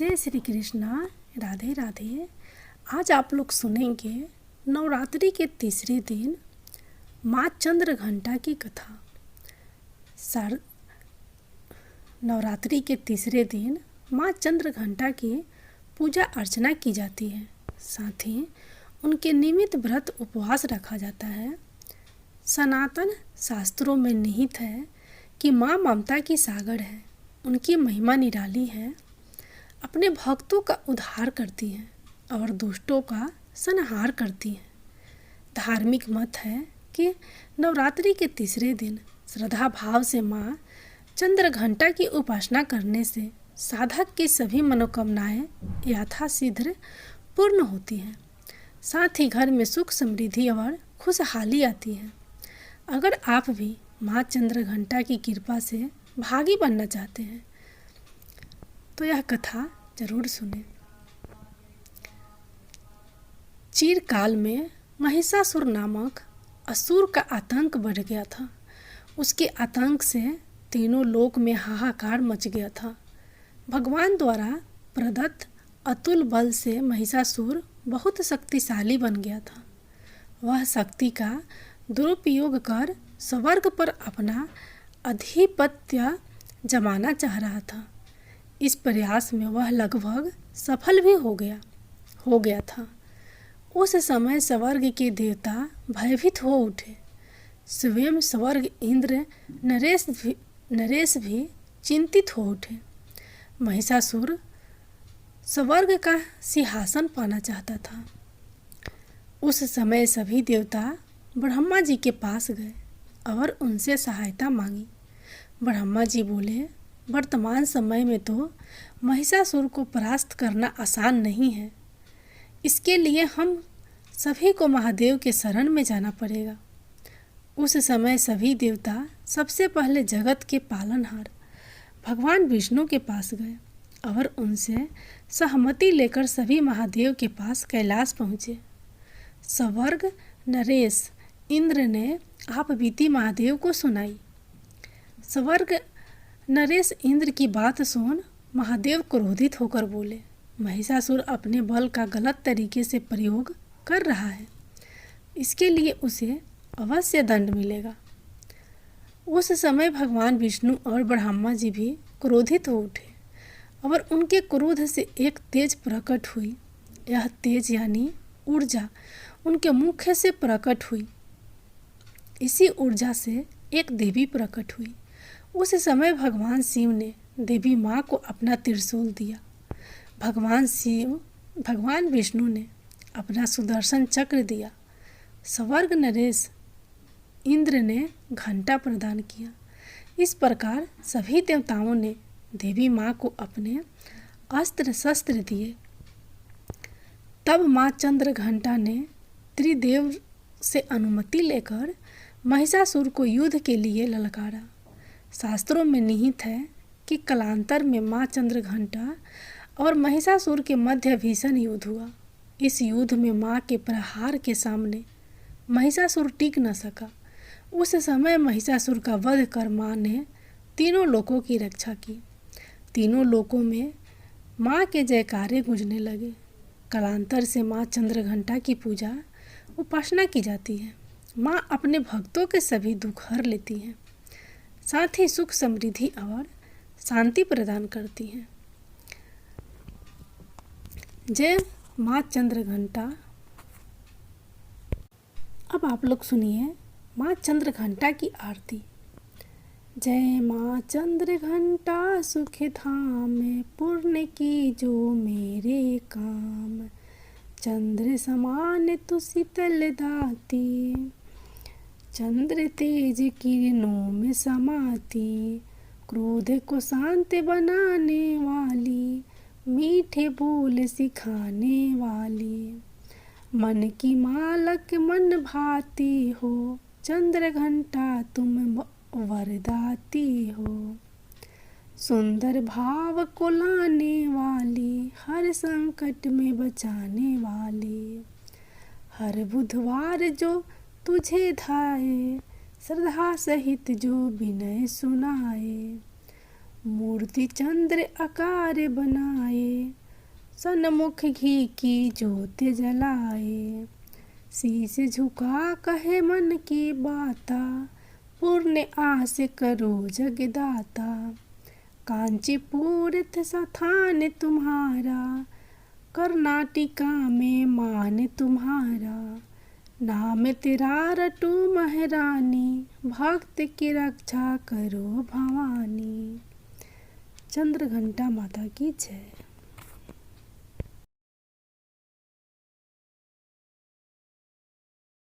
जय श्री कृष्णा। राधे राधे। आज आप लोग सुनेंगे नवरात्रि के तीसरे दिन माँ चंद्रघंटा की कथा। नवरात्रि के तीसरे दिन माँ चंद्रघंटा की पूजा अर्चना की जाती है। साथ ही उनके नियमित व्रत उपवास रखा जाता है। सनातन शास्त्रों में निहित है कि माँ ममता की सागर है। उनकी महिमा निराली है। अपने भक्तों का उद्धार करती हैं और दुष्टों का संहार करती हैं। धार्मिक मत है कि नवरात्रि के तीसरे दिन श्रद्धा भाव से माँ चंद्रघंटा की उपासना करने से साधक की सभी मनोकामनाएं यथाशीघ्र पूर्ण होती हैं। साथ ही घर में सुख समृद्धि और खुशहाली आती है। अगर आप भी माँ चंद्रघंटा की कृपा से भागी बनना चाहते हैं तो यह कथा जरूर सुनें। चिरकाल में महिषासुर नामक असुर का आतंक बढ़ गया था। उसके आतंक से तीनों लोक में हाहाकार मच गया था। भगवान द्वारा प्रदत्त अतुल बल से महिषासुर बहुत शक्तिशाली बन गया था। वह शक्ति का दुरुपयोग कर स्वर्ग पर अपना आधिपत्य जमाना चाह रहा था। इस प्रयास में वह लगभग सफल भी हो गया था। उस समय स्वर्ग के देवता भयभीत हो उठे। स्वयं स्वर्ग इंद्र नरेश भी चिंतित हो उठे। महिषासुर स्वर्ग का सिंहासन पाना चाहता था। उस समय सभी देवता ब्रह्मा जी के पास गए और उनसे सहायता मांगी। ब्रह्मा जी बोले, वर्तमान समय में तो महिषासुर को परास्त करना आसान नहीं है। इसके लिए हम सभी को महादेव के शरण में जाना पड़ेगा। उस समय सभी देवता सबसे पहले जगत के पालनहार भगवान विष्णु के पास गए और उनसे सहमति लेकर सभी महादेव के पास कैलाश पहुँचे। स्वर्ग नरेश इंद्र ने आप बीती महादेव को सुनाई। स्वर्ग नरेश इंद्र की बात सुन महादेव क्रोधित होकर बोले, महिषासुर अपने बल का गलत तरीके से प्रयोग कर रहा है। इसके लिए उसे अवश्य दंड मिलेगा। उस समय भगवान विष्णु और ब्रह्मा जी भी क्रोधित हो उठे और उनके क्रोध से एक तेज प्रकट हुई। यह तेज यानी ऊर्जा उनके मुख से प्रकट हुई। इसी ऊर्जा से एक देवी प्रकट हुई। उस समय भगवान शिव ने देवी माँ को अपना त्रिशूल दिया। भगवान विष्णु ने अपना सुदर्शन चक्र दिया। स्वर्ग नरेश इंद्र ने घंटा प्रदान किया। इस प्रकार सभी देवताओं ने देवी माँ को अपने अस्त्र शस्त्र दिए। तब माँ चंद्रघंटा ने त्रिदेव से अनुमति लेकर महिषासुर को युद्ध के लिए ललकारा। शास्त्रों में निहित है कि कालांतर में माँ चंद्रघंटा और महिषासुर के मध्य भीषण युद्ध हुआ। इस युद्ध में माँ के प्रहार के सामने महिषासुर टिक न सका। उस समय महिषासुर का वध कर माँ ने तीनों लोकों की रक्षा की। तीनों लोकों में माँ के जयकारे गूंजने लगे। कालांतर से माँ चंद्रघंटा की पूजा उपासना की जाती है। माँ अपने भक्तों के सभी दुख हर लेती हैं। साथ ही सुख समृद्धि और शांति प्रदान करती हैं। जय माँ चंद्रघंटा। अब आप लोग सुनिए माँ चंद्रघंटा की आरती। जय माँ चंद्रघंटा सुख धाम पूर्ण की जो मेरे काम। चंद्र समान तु शीतल दाती चंद्र तेज किरणों में समाती। क्रोध को शांत बनाने वाली मीठे बोल सिखाने वाली। मन की मालक मन भाती हो चंद्रघंटा तुम वरदाती हो। सुंदर भाव को लाने वाली हर संकट में बचाने वाली। हर बुधवार जो तुझे धाये श्रद्धा सहित जो विनय सुनाए। मूर्ति चंद्र आकार बनाए, सन्मुख घी की ज्योत जलाए। शीश झुका कहे मन की बाता, पूर्ण आस करो जगदाता। कांचीपुर स्थान तुम्हारा, कर्नाटिका में मान तुम्हारा। नाम तेरा रटू महारानी, भक्त की रक्षा करो भवानी। चंद्रघंटा माता की जय।